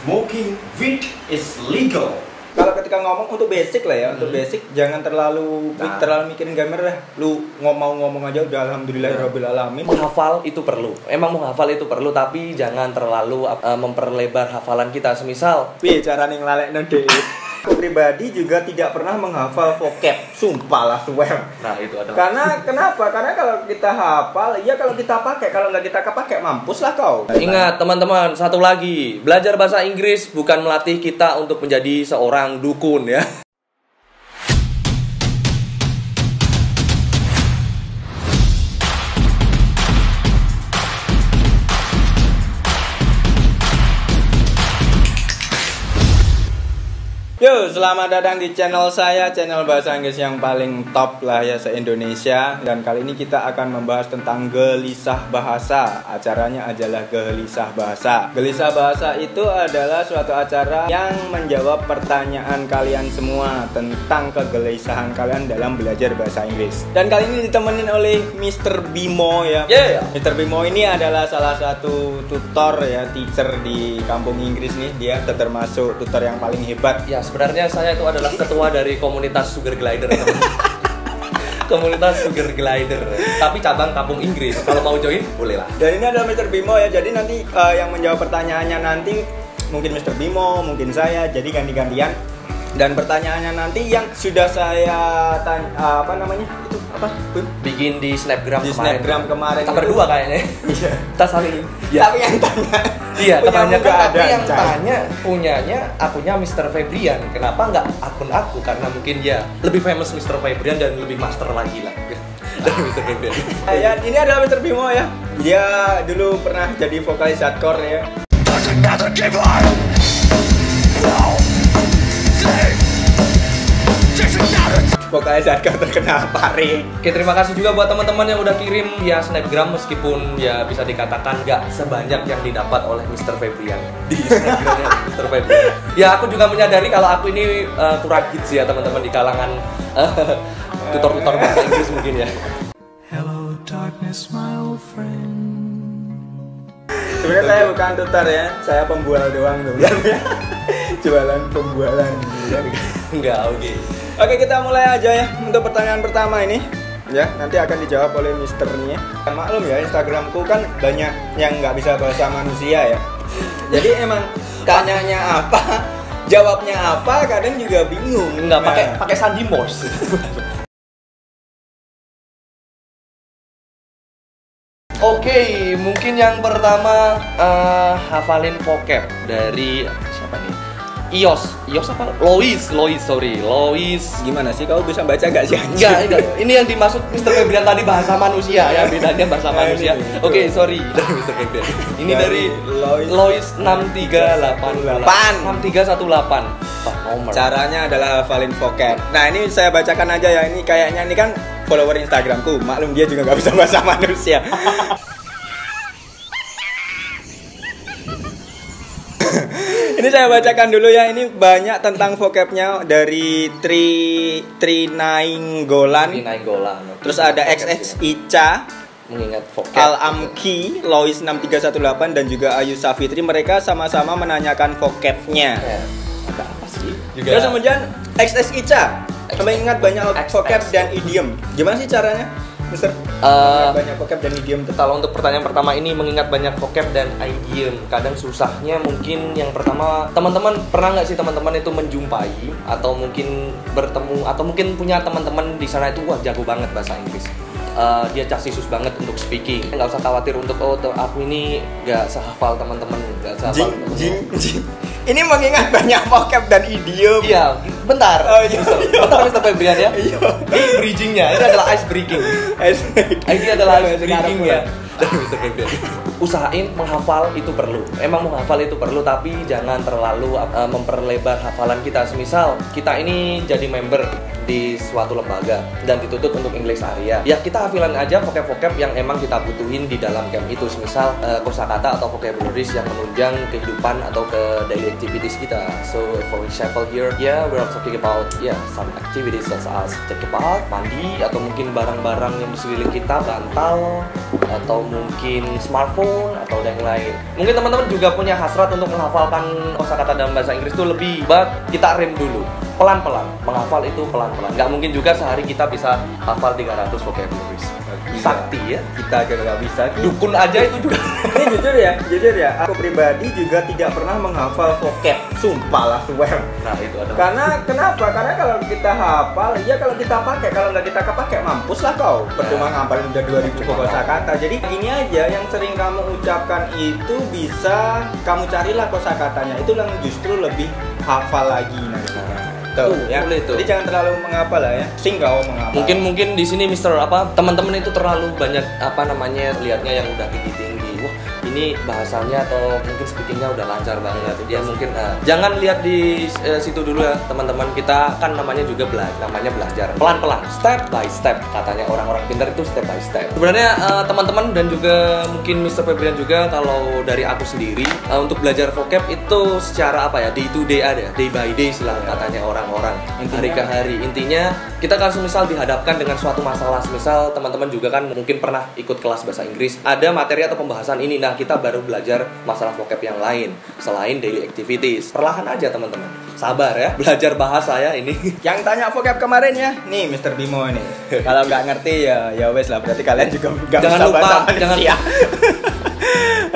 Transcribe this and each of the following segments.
smoking weed is legal. Kalau ketika ngomong untuk basic lah ya, untuk basic jangan terlalu mikirin grammar lah. Lu ngomong aja udah alhamdulillahirabbil alamin. Menghafal itu perlu. Emang menghafal itu perlu, tapi jangan terlalu memperlebar hafalan kita. Semisal, piye carane nglalekno dhewe. Aku pribadi juga tidak pernah menghafal vocab, sumpah lah swear. Nah itu adalah. Karena kenapa? Karena kalau kita hafal, ya kalau kita pakai, kalau nggak kita pakai mampus lah kau. Ingat teman-teman, satu lagi, belajar bahasa Inggris bukan melatih kita untuk menjadi seorang dukun ya. Yo, selamat datang di channel saya, channel bahasa Inggris yang paling top lah ya se-Indonesia. Dan kali ini kita akan membahas tentang gelisah bahasa. Acaranya adalah gelisah bahasa. Gelisah bahasa itu adalah suatu acara yang menjawab pertanyaan kalian semua tentang kegelisahan kalian dalam belajar bahasa Inggris. Dan kali ini ditemenin oleh Mr. Bimo ya. Mr. Bimo ini adalah salah satu tutor ya, teacher di kampung Inggris nih. Dia termasuk tutor yang paling hebat. Ya, sebenarnya saya itu adalah ketua dari komunitas Sugar Glider. Komunitas Sugar Glider, tapi cabang kampung Inggris. Kalau mau join, boleh lah. Dan ini adalah Mr. Bimo ya. Jadi nanti yang menjawab pertanyaannya nanti mungkin Mr. Bimo, mungkin saya. Jadi ganti-gantian. Dan pertanyaannya nanti yang sudah saya tanya, apa namanya? Itu apa? Bikin di Snapgram di kemarin. Snapgram kemarin. Kita berdua kayaknya. Iya. Kita saling. Ya. Tapi yang tanya. Iya, punya tapi yang tanya punyanya akunnya Mr. Febrian. Kenapa nggak akun aku? Karena mungkin dia lebih famous Mr. Febrian dan lebih master lagi lah dari Mr. Febrian. Ya, ini adalah Mr. Bimo ya. Dia dulu pernah jadi vokalis hardcore ya. Vokalis hardcore terkenal Pare. Oke, terima kasih juga buat teman-teman yang udah kirim via Snapgram, meskipun ya bisa dikatakan nggak sebanyak yang didapat oleh Mr. Febrian di Snapgramnya Mr. Febrian. Ya, aku juga menyadari kalau aku ini kurang hits ya teman-teman di kalangan tutor-tutor bahasa Inggris mungkin ya. Hello darkness my old friend. Sebenarnya saya bukan tutor ya, saya pembual doang sebenarnya. Jualan pembualan. Enggak, oke. Oke, kita mulai aja ya untuk pertanyaan pertama ini. Ya, nanti akan dijawab oleh misternya. Maklum ya, Instagramku kan banyak yang nggak bisa bahasa manusia ya. Jadi emang tanyanya apa, jawabnya apa, kadang juga bingung. Enggak pakai sandi Morse. Oke, mungkin yang pertama hafalin vocab dari siapa nih? Ios apa? Lois. Gimana sih, kau bisa baca nggak sih? Enggak. Ini yang dimaksud Mr. Febrian tadi bahasa manusia ya, bedanya bahasa manusia. Oke, sorry dari Mr. Febrian. Ini dari Lois 6318. 6318. Nomor. Caranya adalah hafalin vocab. Nah, ini saya bacakan aja ya. Ini kayaknya ini kan follower Instagramku. Maklum dia juga nggak bisa bahasa manusia. Ini saya bacakan dulu ya. Ini banyak tentang vocabnya dari Trinainggolan. Terus ada XX Ica, mengingat vocab. Al-Amki, Lois 6318 dan juga Ayu Safitri. Mereka sama-sama menanyakan vocabnya. Ada apa sih? Terus kemudian XX Ica mengingat banyak vocab dan idiom. Gimana sih caranya, Mister? Banyak vocab dan idiom. Kalau untuk pertanyaan pertama ini mengingat banyak vocab dan idiom, kadang susahnya mungkin yang pertama, teman-teman pernah nggak sih teman-teman itu menjumpai atau mungkin bertemu atau mungkin punya teman-teman di sana itu wah jago banget bahasa Inggris. Dia caksisus banget untuk speaking. Nggak usah khawatir untuk aku ini nggak sehafal teman-teman, nggak sehafal. Ini mengingat banyak vocab dan idiom. Iya, bentar. Oh, iya. Bentar Mr. Febrian ya. Iya. Ini bridgingnya, ini adalah ice breaking. Ini adalah ice breaking ya. Dari Mr. Febrian. Usahain menghafal itu perlu. Emang menghafal itu perlu, tapi jangan terlalu memperlebar hafalan kita. Semisal kita ini jadi member di suatu lembaga dan dituntut untuk English area. Ya kita hafilan aja vocab-vocab yang emang kita butuhin di dalam camp itu. Semisal kosakata atau vocabularies yang menunjang kehidupan atau ke daily activities kita. So for example here, we are talking about some activities such as take a bath, mandi, atau mungkin barang-barang yang di sekeliling kita, bantal, atau mungkin smartphone atau yang lain. Mungkin teman-teman juga punya hasrat untuk menghafalkan kosakata dalam bahasa Inggris itu lebih, but kita rem dulu. Pelan-pelan, menghafal itu pelan-pelan. Nggak mungkin juga sehari kita bisa hafal 300 vocabularies. Sakti ya, kita aja nggak bisa. dukun aja itu juga. Ini jujur ya, aku pribadi juga tidak pernah menghafal vocab. Sumpah lah, swear. Nah itu ada. Karena kenapa? Karena kalau kita hafal, ya kalau kita pakai, kalau nggak kita pakai, mampus lah kau. Percuma ngapalin udah 2000 kosakata. Jadi ini aja yang sering kamu ucapkan itu bisa kamu carilah kosakatanya. Itu yang justru lebih hafal lagi nantinya. Tuh, ya. Tuh. Jadi jangan terlalu menghafal lah ya. Singgau menghafal. Mungkin di sini Mister teman-teman itu terlalu banyak lihatnya yang udah tinggi. Wah, ini bahasanya atau mungkin speakingnya udah lancar banget. Dia mungkin jangan lihat di situ dulu ya, teman-teman. Kita kan namanya belajar. Pelan-pelan, step by step. Katanya orang-orang pintar itu step by step. Sebenarnya teman-teman dan juga mungkin Mr. Febrian juga, kalau dari aku sendiri untuk belajar vocab itu secara day to day ada, day by day sih lah katanya orang-orang. Hari ke hari. Intinya kita kalau misal dihadapkan dengan suatu masalah, misal teman-teman juga kan mungkin pernah ikut kelas bahasa Inggris, ada materi atau pembahasan ini, nah kita baru belajar masalah vocab yang lain selain daily activities. Perlahan aja teman-teman, sabar ya, belajar bahasa ya ini. Yang tanya vocab kemarin ya, nih Mr. Bimo ini. Kalau nggak ngerti ya wes lah, berarti kalian juga nggak Jangan bisa lupa, bahasa jangan Malaysia.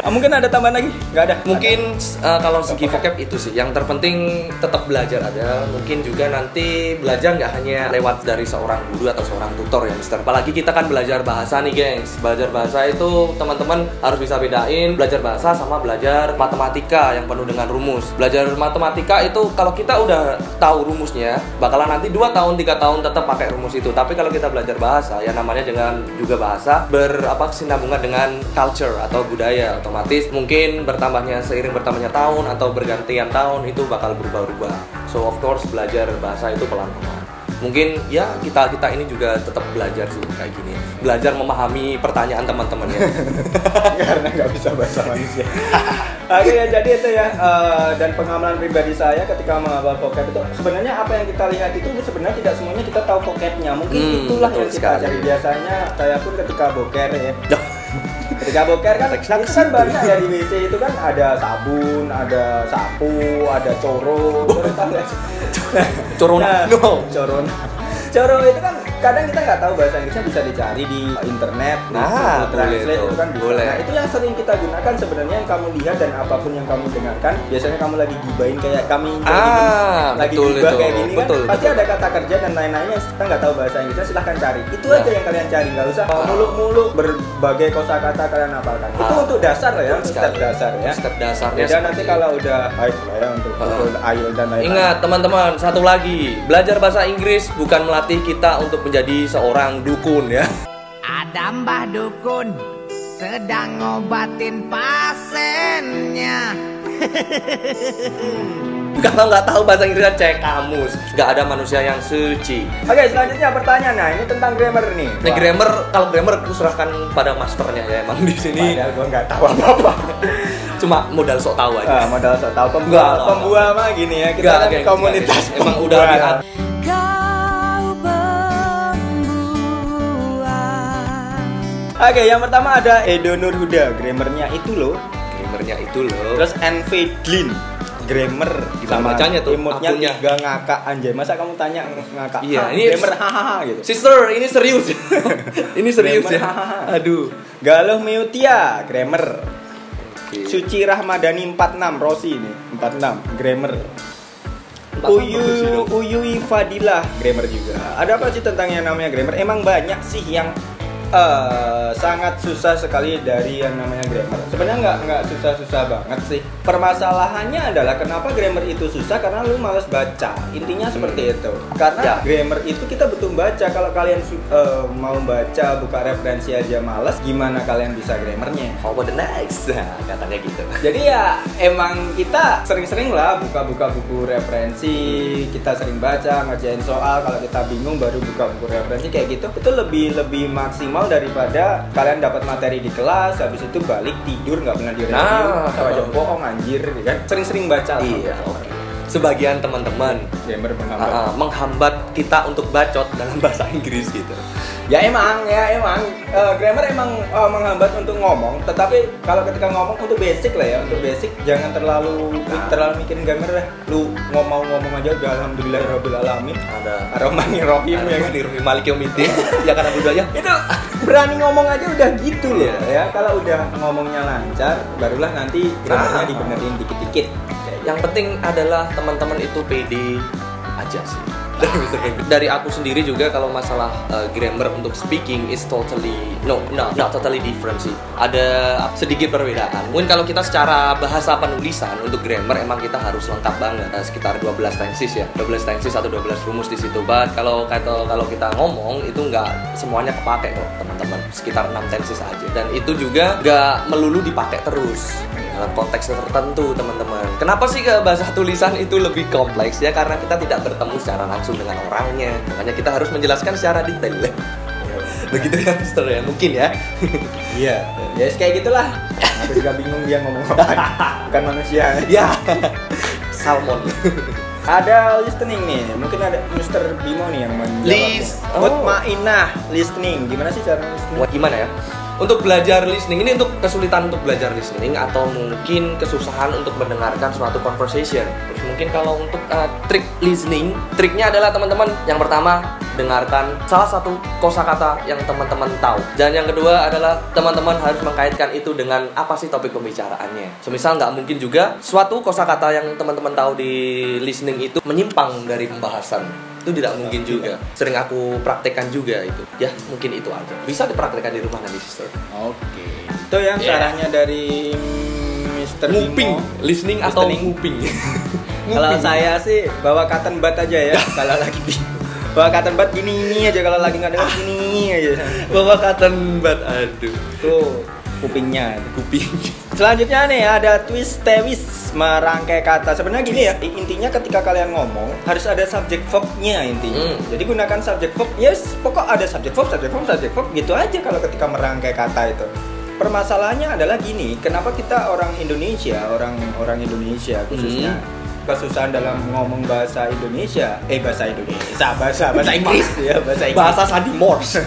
Mungkin ada tambahan lagi? Nggak ada? Mungkin kalau segi vocab itu sih yang terpenting, tetap belajar ada. Mungkin juga nanti belajar nggak hanya lewat dari seorang guru atau seorang tutor ya Mister. Apalagi kita kan belajar bahasa nih gengs. Belajar bahasa itu teman-teman harus bisa bedain belajar bahasa sama belajar matematika yang penuh dengan rumus. Belajar matematika itu kalau kita udah tahu rumusnya, bakalan nanti 2 tahun 3 tahun tetap pakai rumus itu. Tapi kalau kita belajar bahasa, ya namanya dengan juga bahasa berkesinambungan dengan culture atau budaya, otomatis mungkin seiring bertambahnya tahun atau bergantian tahun itu bakal berubah-ubah. So of course belajar bahasa itu pelan-pelan. Mungkin ya kita ini juga tetap belajar sih kayak gini. Belajar memahami pertanyaan teman-teman ya. Karena nggak bisa bahasa manusia. Oke ya, jadi itu ya. Dan pengalaman pribadi saya ketika menghafal vocab itu, sebenarnya apa yang kita lihat itu sebenarnya tidak semuanya kita tahu vocabnya. Mungkin itulah yang kita cari. Biasanya saya pun ketika boker ya. Ketika boker kan banyak ya di WC itu kan, ada sabun, ada sapu, ada coro Coro itu kan kadang kita nggak tahu bahasa Inggrisnya, bisa dicari di internet, nah, translate itu kan bisa. Boleh. Nah itu yang sering kita gunakan sebenarnya, yang kamu lihat dan apapun yang kamu dengarkan, biasanya kamu lagi gibain kayak kami lagi gibah kayak gini kan, pasti ada kata kerja dan lain-lainnya, kita nggak tahu bahasa Inggrisnya, silahkan cari. Itu aja yang kalian cari, nggak usah muluk-muluk berbagai kosakata kalian hafalkan. Itu untuk dasar ya, step dasar ya. Step dasarnya. Dan nanti kalau udah baik lah ya untuk IELTS dan lain-lain. Ingat teman-teman, satu lagi, belajar bahasa Inggris bukan melatih kita untuk menjadi seorang dukun ya. Ada mbah dukun sedang ngobatin pasiennya. Kalau nggak tahu bahasa Inggris, cek kamus. Nggak ada manusia yang suci. Oke, selanjutnya pertanyaan. Nah, ini tentang grammar nih. Nah, kalau grammar aku serahkan pada masternya ya, emang di sini. Padahal gua nggak tahu apa-apa. Cuma modal sok tahu aja. Modal sok tahu. Pembuah mah gini ya. Kita kan komunitas emang udah lihat. Oke, yang pertama ada Edo Nurhuda, grammarnya itu loh. Terus Envedlin, grammar gimana bacanya tuh? Emotnya 3 ngakak, anjay. Masa kamu tanya ngakak? Iya, ini grammar hahaha gitu. Sister, ini serius. Ini serius ya. Aduh. Galuh Meutia, grammar. Suci Rahmadani 46, Rosi ini 46, grammar. Uyui Fadilah, grammar juga. Ada apa sih tentang yang namanya grammar? Emang banyak sih yang sangat susah sekali dari yang namanya grammar. Sebenarnya nggak susah-susah banget sih. Permasalahannya adalah kenapa grammar itu susah, karena lu malas baca. Intinya seperti itu. Karena grammar itu kita butuh baca. Kalau kalian mau baca, buka referensi aja malas, gimana kalian bisa grammarnya? How about the next? Katanya gitu. Jadi ya emang kita sering-sering lah buka-buka buku referensi, kita sering baca, ngerjain soal. Kalau kita bingung baru buka buku referensi kayak gitu. Itu lebih maksimal daripada kalian dapat materi di kelas, habis itu balik tidur nggak pernah direview, sama aja bohong anjir, kan? Sering-sering baca. Iya. Oke. sebagian teman-teman Grammar menghambat. menghambat kita untuk bacot dalam bahasa Inggris gitu. Ya emang grammar emang menghambat untuk ngomong, tetapi kalau ketika ngomong untuk basic lah ya, untuk basic jangan terlalu mikirin grammar lah. Lu ngomong aja udah alhamdulillahirabbil alamin. Ada Ar-Rahmanir-Rahim ya kan. Malik Yaumiddin ya karena budaya. Itu berani ngomong aja udah gitu loh ya. Kalau udah ngomongnya lancar, barulah nanti grammarnya dibenerin dikit-dikit. Yang penting adalah teman-teman itu pede aja sih. Dari aku sendiri juga kalau masalah grammar untuk speaking is totally not totally different sih. Ada sedikit perbedaan. Mungkin kalau kita secara bahasa penulisan untuk grammar emang kita harus lengkap banget. Sekitar 12 tenses ya. 12 tenses atau 12 rumus di situ. Kalau kita ngomong itu nggak semuanya kepake kok, teman-teman. Sekitar 6 tenses aja. Dan itu juga nggak melulu dipakai terus dalam konteks tertentu, teman-teman. Kenapa sih bahasa tulisan itu lebih kompleks ya? Karena kita tidak bertemu secara langsung dengan orangnya. Makanya kita harus menjelaskan secara detail. Begitu ya, Mister ya? Mungkin ya. Iya. Ya kayak gitulah. Aku juga bingung dia ngomong apa. Bukan manusia. Ya. Salmon. Ada listening nih. Mungkin ada Mr. Bimo nih yang menjawab. Mutmainah listening. Gimana sih cara listening? Wah, gimana ya? Untuk belajar listening ini untuk kesulitan untuk belajar listening atau mungkin kesusahan untuk mendengarkan suatu conversation. Terus mungkin kalau untuk trik listening, triknya adalah teman-teman yang pertama dengarkan salah satu kosakata yang teman-teman tahu. Dan yang kedua adalah teman-teman harus mengkaitkan itu dengan apa sih topik pembicaraannya. Semisal nggak mungkin juga suatu kosakata yang teman-teman tahu di listening itu menyimpang dari pembahasan. Itu tidak mungkin juga. Sering aku praktekkan juga itu. Ya, mungkin itu aja. Bisa dipraktekkan di rumah nanti, sister. Oke. Itu yang sarannya dari Mr. Nguping, Bimo. listening atau nguping. Kalau saya sih bawa cotton bud aja ya. Kalau lagi bingung. Bawa cotton bud gini aja, kalau lagi nggak dengar gini aja. Bawa cotton bud, aduh. Tuh kupingnya. Kuping. Selanjutnya nih ada twist tewis merangkai kata. Sebenarnya gini ya, intinya ketika kalian ngomong harus ada subject verb-nya intinya. Jadi gunakan subject verb. Yes, pokok ada subject verb gitu aja kalau ketika merangkai kata itu. Permasalahannya adalah gini, kenapa kita orang Indonesia khususnya kesusahan dalam ngomong bahasa Inggris ya, bahasa Inggris. Bahasa Sandy Morse.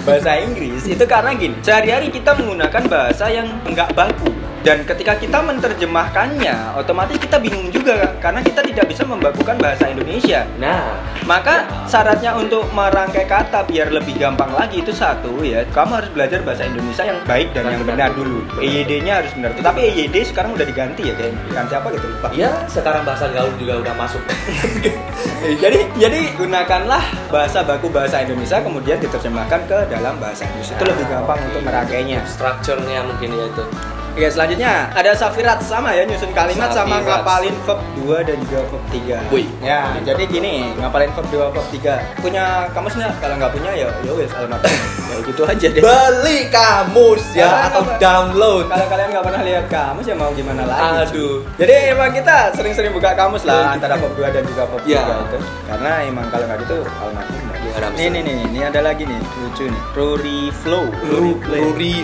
Bahasa Inggris itu karena gini, sehari-hari kita menggunakan bahasa yang enggak baku. Dan ketika kita menerjemahkannya, otomatis kita bingung juga karena kita tidak bisa membakukan bahasa Indonesia. Nah, maka syaratnya untuk merangkai kata biar lebih gampang lagi itu satu ya, kamu harus belajar bahasa Indonesia yang baik dan yang benar dulu. EYD-nya harus benar. Tapi EYD sekarang udah diganti ya, kayak ganti apa gitu lupa. ya sekarang bahasa gaul juga udah masuk. jadi gunakanlah bahasa baku bahasa Indonesia kemudian diterjemahkan ke dalam bahasa Inggris. Itu lebih gampang untuk merangkainya. Structure-nya mungkin ya itu. Oke, selanjutnya ada Safirat, sama ya, nyusun kalimat sama Safirat. ngapalin verb 2 dan juga verb 3. Wih. Ya, jadi gini, ngapalin verb 2, verb 3. Punya kamus nggak? Kalau nggak punya ya wes alamat. Ya gitu aja deh. Beli kamus ya atau download. Kalau kalian nggak pernah lihat kamus ya mau gimana lagi? Aduh. Jadi emang kita sering-sering buka kamus lah antara verb 2 dan juga verb 3 Ya. itu. Karena emang kalau nggak gitu alamatnya nggak. Ada Ini ada lagi nih, lucu nih. Ruri Flow. Ruri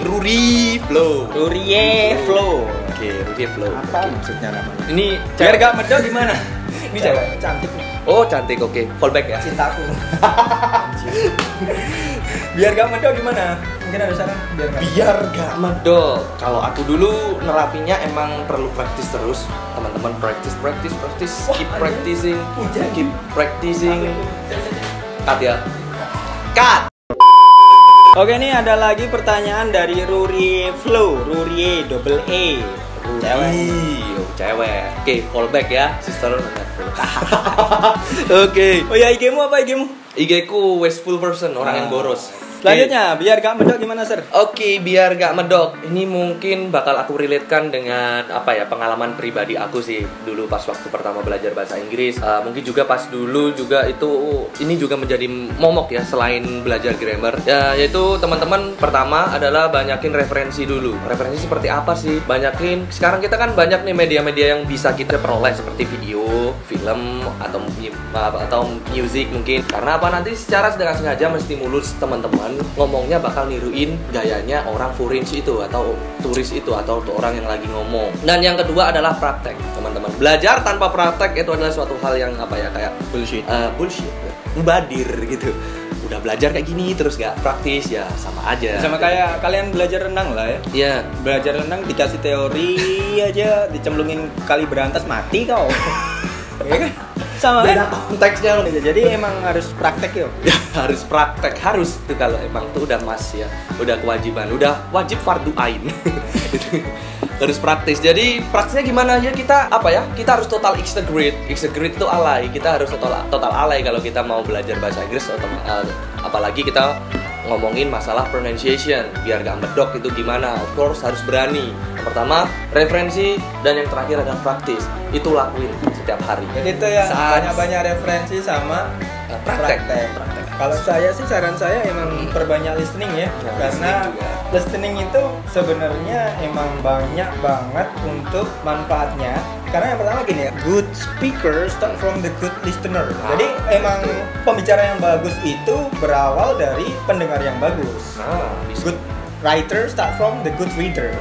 Flow. Rurie Flow. Oke, Ruri Flow. Apa maksudnya namanya? Ini Biar gak medok gimana? Ini cewek. Cantik nih. Oh, cantik. Oke. Fallback ya. Cintaku. Biar gak medok gimana? Mungkin ada saran Biar gak medok. Kalau aku dulu nerapinya emang perlu praktis terus. Teman-teman practice. Keep practicing. Keep practicing. Cut ya. Cut. Oke, nih ada lagi pertanyaan dari Ruri Flow. Rurie double E. Cewek. Oke, fallback ya, sister. Oke. Oh ya, IG-mu apa IG-mu? IG ku wasteful person, orang yang boros. Selanjutnya, biar gak medok gimana, Sir? Oke, biar gak medok. Ini mungkin bakal aku relatekan dengan pengalaman pribadi aku sih dulu pas waktu pertama belajar bahasa Inggris. Mungkin juga pas dulu juga itu ini juga menjadi momok ya selain belajar grammar. Ya, yaitu teman-teman pertama adalah banyakin referensi dulu. Referensi seperti apa sih? Banyakin. Sekarang kita kan banyak nih media-media yang bisa kita peroleh seperti video, film atau music mungkin. Karena apa nanti secara tidak sengaja menstimulus teman-teman ngomongnya bakal niruin gayanya orang foreign itu atau turis itu atau orang yang lagi ngomong. Dan yang kedua adalah praktek, teman-teman. Belajar tanpa praktek itu adalah suatu hal yang apa ya, kayak bullshit, mubadir gitu. Udah belajar kayak gini terus gak praktis ya sama aja. Sama kayak kalian belajar renang lah ya. Iya. Belajar renang dikasih teori aja, dicemplungin kali berantas mati kau. Iya kan? Sama Beda kan? konteksnya loh. Jadi emang harus praktek yuk. Ya, harus praktek, harus tuh kalau emang tuh udah ya, udah kewajiban, udah wajib fardu ain. Harus praktis. Jadi praktisnya gimana ya, kita apa ya? Kita harus total integrate. Integrate itu alay. Kita harus total alay kalau kita mau belajar bahasa Inggris atau apalagi kita ngomongin masalah pronunciation biar gak medok itu gimana. Of course harus berani. Yang pertama referensi dan yang terakhir adalah praktis. Itu lakuin setiap hari. Jadi itu ya banyak-banyak referensi sama praktek. Kalau saya sih saran saya emang perbanyak listening ya, karena listening itu sebenarnya emang banyak banget untuk manfaatnya. Karena yang pertama gini ya, good speaker start from the good listener. Jadi emang pembicara yang bagus itu berawal dari pendengar yang bagus. Good writer start from the good reader.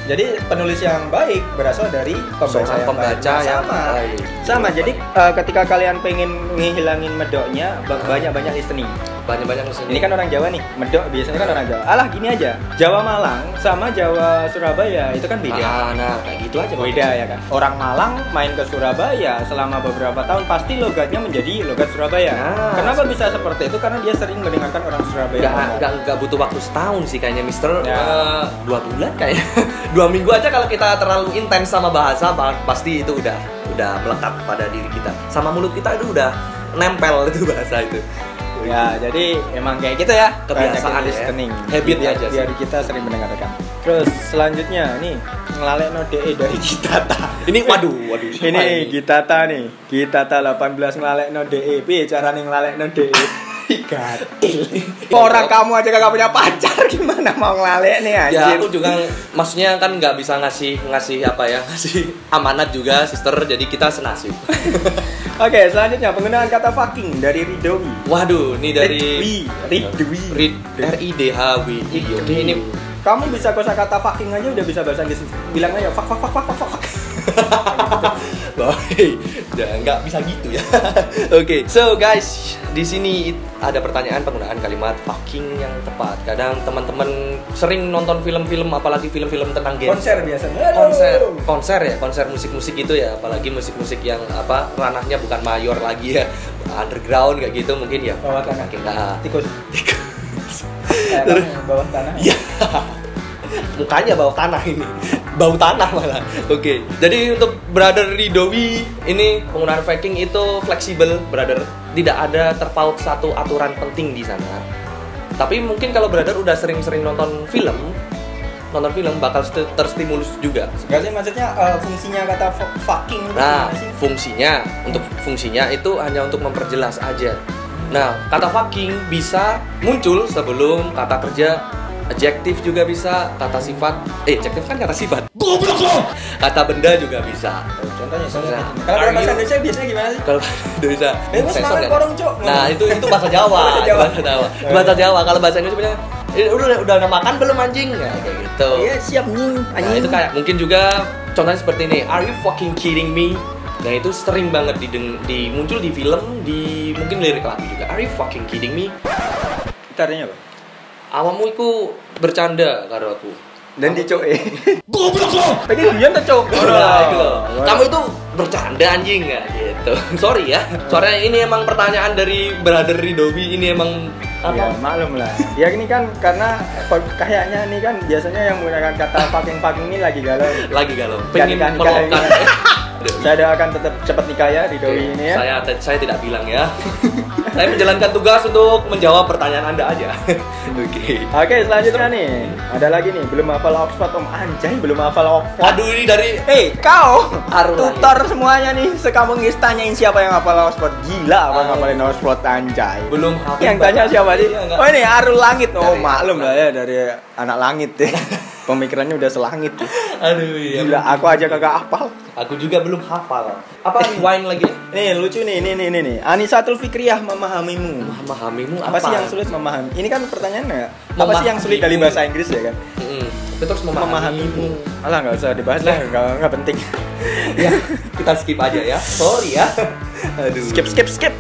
Jadi penulis yang baik berasal dari pembaca yang baik. Sama. Jadi ketika kalian pengen ngehilangin medoknya, banyak-banyak listening. Banyak-banyak listening. Ini kan orang Jawa nih, medok biasanya kan orang Jawa. Alah gini aja, Jawa Malang sama Jawa Surabaya itu kan beda. Nah kayak gitu aja. Beda ya kan. Orang Malang main ke Surabaya selama beberapa tahun pasti logatnya menjadi logat Surabaya. Kenapa bisa seperti itu? Karena dia sering mendengarkan orang Surabaya. Gak butuh waktu setahun sih kayaknya, Mister. 2 bulan kayaknya. 2 minggu aja kalau kita terlalu intens sama bahasa, pasti itu udah melekat pada diri kita. Sama mulut kita itu udah nempel itu bahasa itu. Ya, jadi emang kayak gitu ya. Kebiasaan listening. Habit biar, aja sih. biar kita sering mendengarkan. Terus selanjutnya nih ngelalekno DE dari Gitata. Ini waduh. Ini Gitata nih. Gitata 18 ngelalekno DE. Piye carane ngelalekno DE? Gatil. Orang kamu aja kagak punya pacar, gimana mau ngelalek nih anjir? Ya aku juga maksudnya kan nggak bisa ngasih apa ya, ngasih amanat juga, sister. Jadi kita senasib. Oke, selanjutnya penggunaan kata fucking dari Ridwi. Waduh, ini dari Ridwi. RIDHW. Oke, ini kamu bisa kosakata fucking aja udah bisa bahasa Inggris. Bilang aja fuck. Ya nggak bisa gitu ya. Oke, so guys, di sini ada pertanyaan penggunaan kalimat fucking yang tepat. Kadang teman-teman sering nonton film-film, apalagi film-film tentang game. Konser biasanya. Konser musik-musik itu ya, apalagi musik-musik yang apa ranahnya bukan mayor lagi ya, underground kayak gitu mungkin ya. Bawah tanah. Tikus. Bawah tanah. Iya. Mukanya bawah tanah ini. Bau tanah malah. Oke. Jadi untuk Brother Ridowi ini penggunaan faking itu fleksibel, brother. Tidak ada terpaut satu aturan penting di sana. Tapi mungkin kalau brother udah sering-sering nonton film bakal terstimulus juga. Enggak sih, maksudnya fungsinya kata fucking itu Nah, gimana sih? fungsinya itu hanya untuk memperjelas aja. Nah, kata fucking bisa muncul sebelum kata kerja, adjektif juga bisa, kata sifat. Adjektif kan kata sifat. Goblok lo. Kata benda juga bisa. Contohnya Nah, kalau dalam bahasa Indonesia biasanya gimana sih? Kalau Indonesia sensor kan? Korong, Cuk. Nah, itu bahasa Jawa. Bahasa Jawa. Kalau bahasa Indonesia udah makan belum anjing? Nah, kayak gitu. Iya, siap nih. Nah, itu kayak mungkin juga contohnya seperti ini. Are you fucking kidding me? Nah, itu sering banget muncul di film, di mungkin lirik lagu juga. Are you fucking kidding me? Caranya apa? Awamu iku bercanda karo aku. Dan dicoke. Goblok lo. Pengen dia tuh, Cuk. Nah, itu loh. Kamu itu bercanda anjing nggak gitu. Sorry ya. Soalnya ini emang pertanyaan dari Brother Ridowi, ini emang Ya, maklum lah. Ya ini kan karena kayaknya ini kan biasanya yang menggunakan kata fucking ini lagi galau. Pengen melokan. Saya akan tetap cepat nikah ya Ridowi ini ya. Saya tidak bilang ya. Saya menjalankan tugas untuk menjawab pertanyaan Anda aja. Oke, selanjutnya nih. Ada lagi nih, belum hafal Oxford Om. Anjay, belum hafal Oxford. Aduh, ini dari kau tutor semuanya nih. Sekampung tanyain siapa yang hafal Oxford. Gila apa ngapalin Oxford, anjay. Belum hafal. Yang tanya siapa sih? Iya, Oh, ini Arul Langit. Oh, maklum lah ya dari anak langit ya. Pemikirannya udah selangit. Aduh, iya. Gila, aku aja kagak hafal. Aku juga belum hafal. Apa nih wine lagi? Nih lucu nih, ini. Anisatul Fikriyah, memahamimu. Memahamimu Apa sih yang sulit memahami? Ini kan pertanyaannya. Apa sih yang sulit dari bahasa Inggris ya kan? Itu terus memahamimu. Alah nggak usah dibahas lah, nggak penting. Ya, kita skip aja ya. Sorry ya. Aduh. Skip.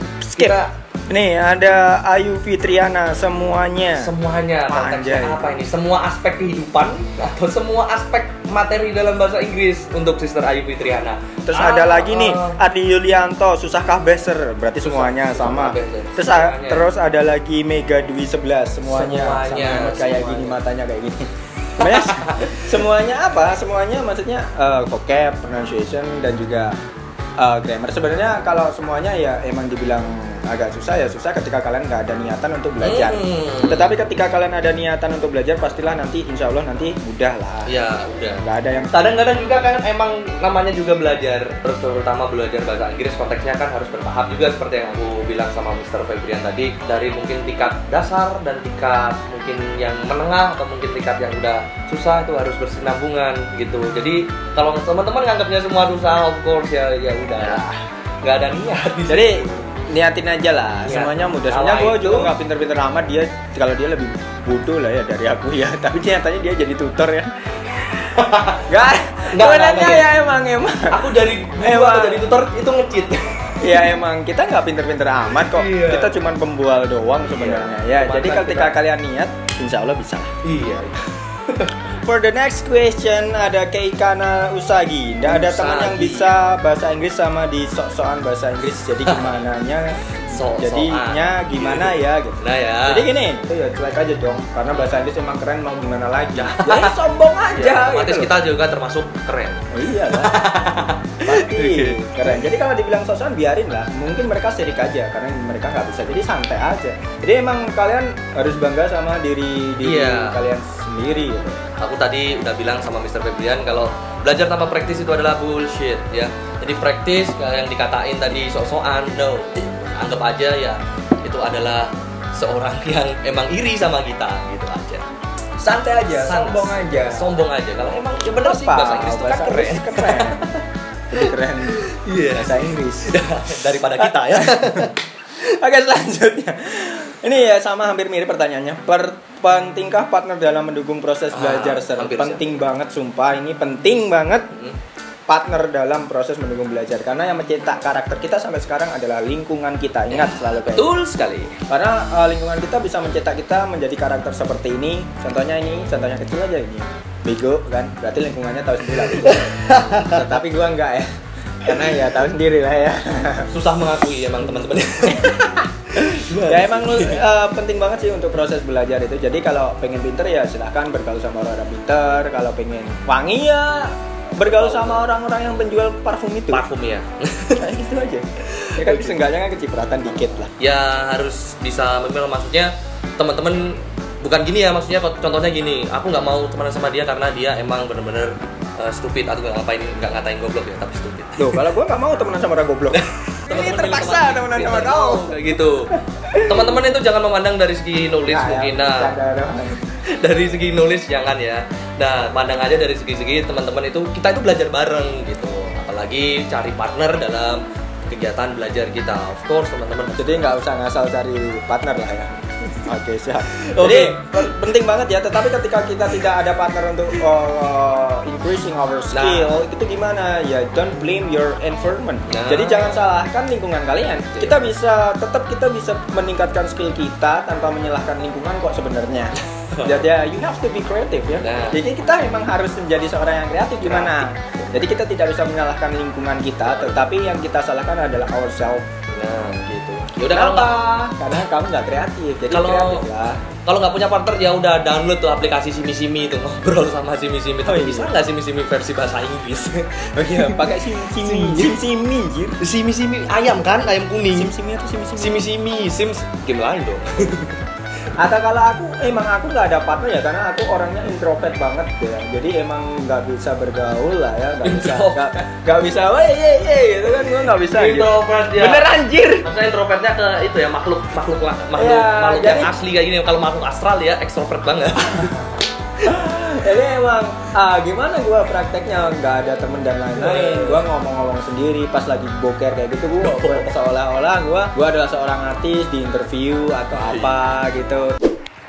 Nih ada Ayu Fitriana, semuanya konteksnya Anjay. apa ini? Semua aspek kehidupan atau semua aspek materi dalam bahasa Inggris untuk Sister Ayu Fitriana. Terus ada lagi nih Adi Yulianto, susahkah beser? Berarti semuanya sama. Terus ada lagi Mega Dwi 11, semuanya. Sama kayak gini, matanya kayak gini. Semuanya apa? Semuanya maksudnya vocab, pronunciation dan juga grammar. Sebenarnya kalau semuanya ya emang dibilang agak susah ya susah ketika kalian nggak ada niatan untuk belajar. Tetapi ketika kalian ada niatan untuk belajar, pastilah nanti insya Allah nanti mudah lah. Ya udah. Nggak ada yang Kadang-kadang juga kan emang namanya juga belajar, terutama belajar bahasa Inggris konteksnya kan harus bertahap juga seperti yang aku bilang sama Mr. Febrian tadi, dari mungkin tingkat dasar dan tingkat mungkin yang menengah atau mungkin tingkat yang udah susah itu harus bersinambungan gitu. Jadi kalau teman-teman nganggapnya semua susah, of course ya udah nggak ada niat. Jadi niatin aja lah, semuanya mudah. Sebenarnya gue juga nggak pinter-pinter amat, kalau dia lebih bodoh lah ya dari aku ya. Tapi nyatanya dia jadi tutor ya. Nggak sebenarnya ya emang. Aku dari gua atau dari tutor itu nge-cheat. Ya emang kita nggak pinter-pinter amat kok. Kita cuma pembual doang sebenarnya. Ya jadi ketika kalian niat, insya Allah bisa. Iya. For the next question ada Keikana Usagi. Nggak ada teman yang bisa bahasa Inggris sama di sok-sokan bahasa Inggris. Jadi gimananya? Jadinya gimana ya gitu. Nah ya. Jadi gini, itu ya cuek aja dong. Karena bahasa Inggris emang keren, mau gimana lagi. Jadi sombong aja. Otomatis gitu. kita juga termasuk keren. Oh iya lah. Pasti keren. Jadi kalau dibilang sok-sokan biarin lah. Mungkin mereka sirik aja karena mereka nggak bisa. Jadi santai aja. Jadi emang kalian harus bangga sama diri kalian sendiri gitu. Aku tadi udah bilang sama Mr. Febrian kalau belajar tanpa praktis itu adalah bullshit ya. Jadi praktis yang dikatain tadi sok-sokan, no. Anggap aja ya itu adalah seorang yang emang iri sama kita gitu aja. Santai aja, sombong aja. Kalau emang ya bener sih bahasa Inggris itu kan keren. Lebih keren bahasa Inggris daripada kita ya. Oke, selanjutnya. Ini ya sama hampir mirip pertanyaannya. Pentingkah partner dalam mendukung proses belajar? Penting banget, sumpah. Ini penting banget. Partner dalam proses mendukung belajar, karena yang mencetak karakter kita sampai sekarang adalah lingkungan kita. Ingat selalu kayak betul sekali. Karena lingkungan kita bisa mencetak kita menjadi karakter seperti ini. Contohnya kecil aja ini. Bego kan, berarti lingkungannya tahu sendiri lah. Tetapi gua enggak ya. Karena ya tahu sendiri lah ya. Susah mengakui emang teman-teman. Ya emang penting banget sih untuk proses belajar itu. Jadi kalau pengen pinter ya silahkan bergaul sama orang-orang pinter. Kalau pengen wangi ya bergaul sama orang-orang yang penjual parfum itu. Parfum ya. Kayak gitu aja. Ya kan seenggaknya kan kecipratan dikit lah. Ya harus bisa memang, maksudnya teman-teman bukan gini ya, maksudnya contohnya gini, aku nggak mau temenan sama dia karena dia emang bener-bener stupid atau nggak ngatain goblok ya, tapi stupid. Loh, kalau gue nggak mau temenan sama orang goblok. Ini terpaksa temenan sama kau. Kayak gitu. Teman-teman itu jangan memandang dari segi nulis mungkin. Dari segi nulis jangan ya. Nah, pandang aja dari segi-segi teman-teman itu, kita itu belajar bareng gitu. Apalagi cari partner dalam kegiatan belajar kita. Of course teman-teman. Jadi nggak usah ngasal cari partner lah ya. Oke, siap. Jadi penting banget ya. Tetapi ketika kita tidak ada partner untuk increasing our skill, itu gimana? Ya don't blame your environment. Jadi jangan salahkan lingkungan kalian. Kita bisa meningkatkan skill kita tanpa menyalahkan lingkungan kok sebenarnya. Jadi you have to be creative ya. Jadi kita memang harus menjadi seorang yang kreatif gimana? Jadi kita tidak bisa menyalahkan lingkungan kita, tetapi yang kita salahkan adalah ourselves. Nah, gitu. Ya udah karena kamu nggak kreatif. Jadi kreatif lah. Kalau nggak punya partner ya udah download tuh aplikasi Simi itu, ngobrol sama Simi. Tapi bisa nggak Simi versi bahasa Inggris? Oh iya, pakai Simi anjir. Simi ayam kan, ayam kuning. Simi atau Simi? Sims game lain dong. Atau kalau aku nggak ada partner ya karena aku orangnya introvert banget ya. Jadi emang nggak bisa bergaul lah ya, nggak bisa gitu kan, gue nggak bisa. Introvert ya. Bener anjir. Maksudnya introvertnya ke itu ya makhluk yang asli kayak gini. Kalau makhluk astral ya ekstrovert banget. Jadi emang gimana gue prakteknya nggak ada temen dan lain-lain. Gue ngomong-ngomong sendiri pas lagi boker kayak gitu. Gue seolah-olah gue adalah seorang artis di interview atau apa gitu.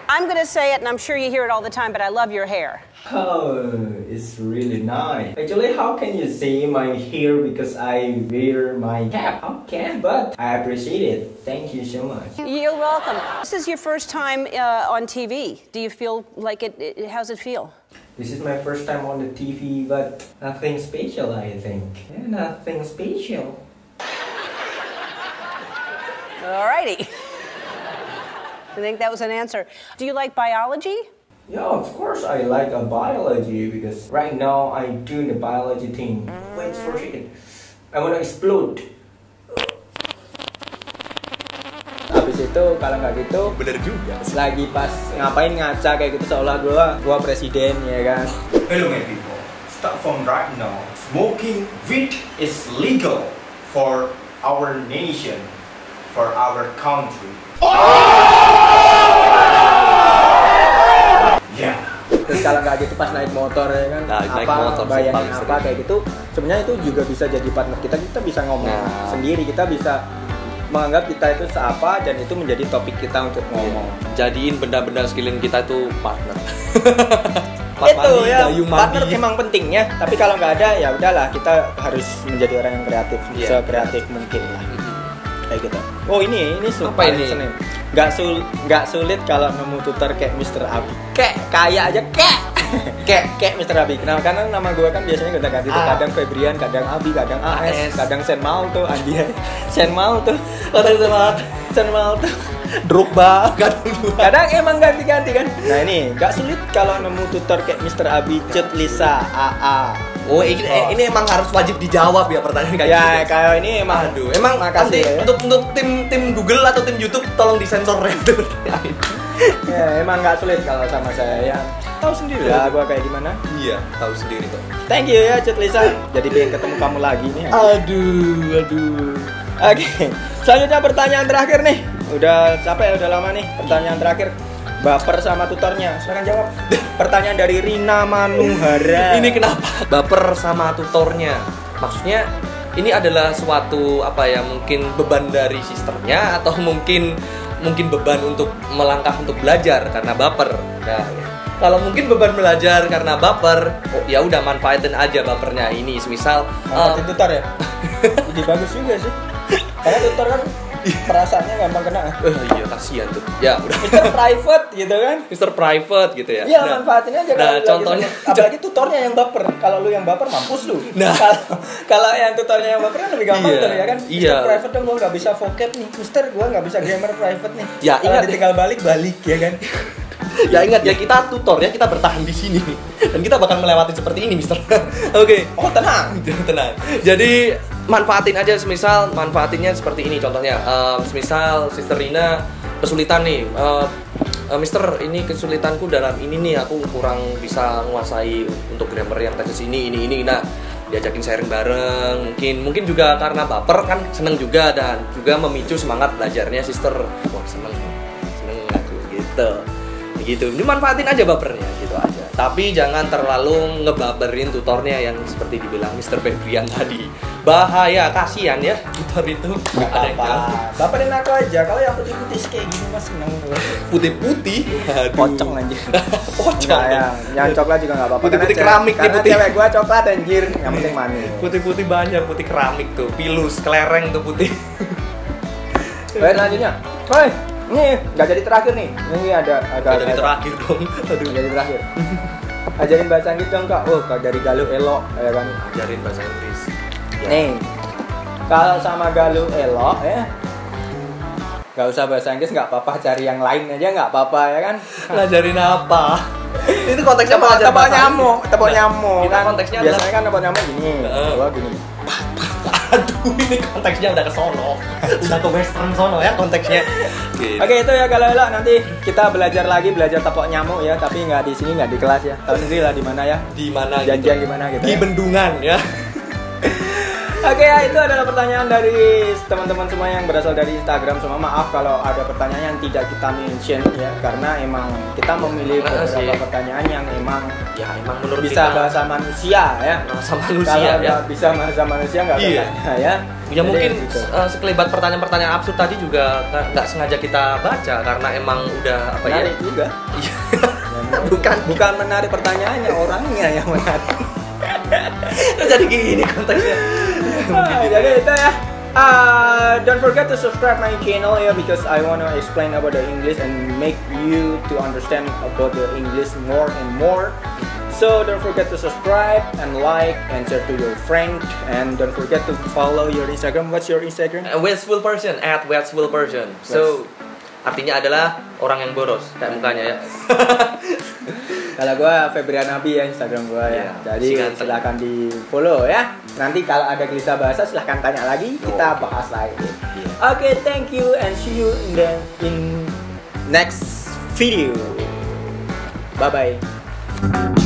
I'm gonna say it, and I'm sure you hear it all the time, but I love your hair. Oh, it's really nice. Actually, how can you see my hair because I wear my cap? Okay, but I appreciate it. Thank you so much. You're welcome. This is your first time on TV. Do you feel like it? How's it feel? This is my first time on the TV, but nothing special, I think. Yeah, nothing special. Alrighty. I think that was an answer. Do you like biology? Yeah, of course I like biology because right now I do the biology thing. Wait for a second. I wanna explode. Habis itu kalau nggak gitu, Bener juga. lagi pas ngapain ngaca kayak gitu seolah gua presiden ya kan. Hello my people. Start from right now. Smoking weed is legal for our nation, for our country. Ya. Terus kalau nggak gitu pas naik motor ya kan, Naik apa motor sih bayangin paling apa sering. kayak gitu. Sebenarnya itu juga bisa jadi partner kita bisa ngomong sendiri, kita bisa menganggap kita itu seapa dan itu menjadi topik kita untuk ngomong. Jadiin benda-benda sekeliling kita itu partner. Itu ya, gayung partner mandi. emang pentingnya. Tapi kalau nggak ada ya udahlah, kita harus menjadi orang yang kreatif, Iya, sekreatif mungkin lah. Kayak gitu. Oh ini Apa ini? Senin. Nggak sulit kalau nemu tutor kayak Mr. Abi. Kayak aja kayak Mr. Abi. Nah, karena nama gue kan biasanya gonta-ganti tuh, kadang Febrian, kadang Abi, kadang AS, kadang Sen Mau tuh, Andi. Sen Mau tuh, Sen Mau tuh. Drogba, Kadang emang ganti-ganti kan. Nah ini nggak sulit kalau nemu tutor kayak Mr. Abi, Cut, Lisa, AA. Oh, ini emang harus wajib dijawab ya pertanyaan kayak Ya gitu. kayak ini emang. Aduh, emang makasih nanti ya. untuk tim Google atau tim YouTube tolong disensor ya. Ya emang nggak sulit kalau sama saya ya. Tahu sendiri lah gua kayak gimana. Iya, tahu sendiri kok. Thank you ya Cut, Lisa. Jadi pengen ketemu kamu lagi nih. Aduh. Oke, selanjutnya pertanyaan terakhir nih. Udah capek, udah lama nih. Pertanyaan terakhir. Baper sama tutornya. Silakan jawab. Pertanyaan dari Rina Manuhara. Ini kenapa baper sama tutornya? Maksudnya ini adalah suatu apa ya, mungkin beban dari sisternya atau mungkin beban untuk melangkah untuk belajar karena baper. Nah, kalau mungkin beban belajar karena baper, oh ya udah manfaatin aja bapernya ini. Semisal Manfaatin tutor ya? Jadi bagus juga sih. Karena tutor kan perasaannya gampang kena. iya kasihan tuh. Ya udah. Mr. Private gitu kan? Mr. Private gitu ya. Iya, manfaatin aja kalau lagi contohnya sama- apalagi tutornya yang baper. Kalau lu yang baper mampus lu. Nah. Kalau yang tutornya yang baper kan lebih gampang Iya, tuh ya kan? iya. Mister Private dong, gua nggak bisa vocab nih. Mister, gua nggak bisa grammar private nih. Ya, Kalau ingat. ditinggal balik ya kan? Ya ingat ya, kita tutor ya, kita bertahan di sini dan kita bakal melewati seperti ini, Mister. Oke. Oh tenang. Tenang. Jadi manfaatin aja, semisal manfaatinnya seperti ini contohnya. Semisal Sister Rina kesulitan nih, Mister, ini kesulitanku dalam ini nih, aku kurang bisa menguasai untuk grammar yang tesis ini. Nah, diajakin sharing bareng, mungkin juga karena baper kan, seneng juga dan juga memicu semangat belajarnya Sister. Wah, seneng aku gitu. Ini manfaatin aja bapernya gitu aja. Tapi jangan terlalu ngebaperin tutornya yang seperti dibilang Mr. Febrian tadi. Bahaya, kasihan ya tutor itu. Nggak ada yang jawab. Baperin aku aja. Kalau yang putih-putih kayak gini mas seneng. Putih-putih. Aduh. Pocong aja. Pocong. Nah, yang coklat juga nggak apa-apa. Putih-putih Karena keramik nih, karena putih. cewek gua coklat anjir. Yang penting manis. Putih-putih banyak, putih keramik tuh, pilus, kelereng tuh putih. Baik selanjutnya. Woi, ini nggak jadi terakhir nih. Ini ada Jadi terakhir dong. Aduh. Nggak jadi terakhir. Ajarin bahasa Inggris dong kak. Oh, kak dari Galuh Elok ya kan. Ajarin bahasa Inggris. Ya. Nih, kalau sama Galuh Elok ya, nggak usah bahasa Inggris nggak apa-apa, cari yang lain aja nggak apa-apa ya kan. Ngajarin apa? Itu konteksnya belajar Tepok bahasa nyamuk, Inggris. tepok Nah, nyamuk kita kan. konteksnya Biasanya kan tepok nyamuk gini. Gua gini. Aduh, ini konteksnya udah ke sono. Udah ke western sono ya konteksnya. Gitu. Oke itu ya kalau Elok, nanti kita belajar tepok nyamuk ya, tapi nggak di sini, nggak di kelas ya. Tahu sendiri lah di mana ya. Di mana Janjian gimana gitu. Di ya. bendungan ya. Oke ya, itu adalah pertanyaan dari teman-teman semua yang berasal dari Instagram. Semua maaf kalau ada pertanyaan yang tidak kita mention ya, karena emang kita memilih beberapa pertanyaan yang emang menurut bisa kita bahasa manusia ya. Bahasa manusia Kalau ya. nggak bisa bahasa manusia nggak Iya. tanya ya. Ya Jadi mungkin gitu. sekelebat pertanyaan-pertanyaan absurd tadi juga nggak sengaja kita baca karena emang udah apa menarik ya? juga. Iya. Bukan menarik pertanyaannya, orangnya yang menarik. Jadi gini konteksnya. Jadi itu ya. Don't forget to subscribe my channel ya, because I wanna explain about the English and make you to understand about the English more and more. So don't forget to subscribe and like and share to your friend, and don't forget to follow your Instagram. What's your Instagram? Westful person @Westful person. So artinya adalah orang yang boros kayak mukanya ya. Kalau gua Febrian Nabi ya Instagram gua ya. Iya, Jadi si ganteng. silahkan di follow ya. Nanti kalau ada gelisah bahasa silahkan tanya lagi, kita bahas lagi. Oke, thank you and see you in next video. Bye bye.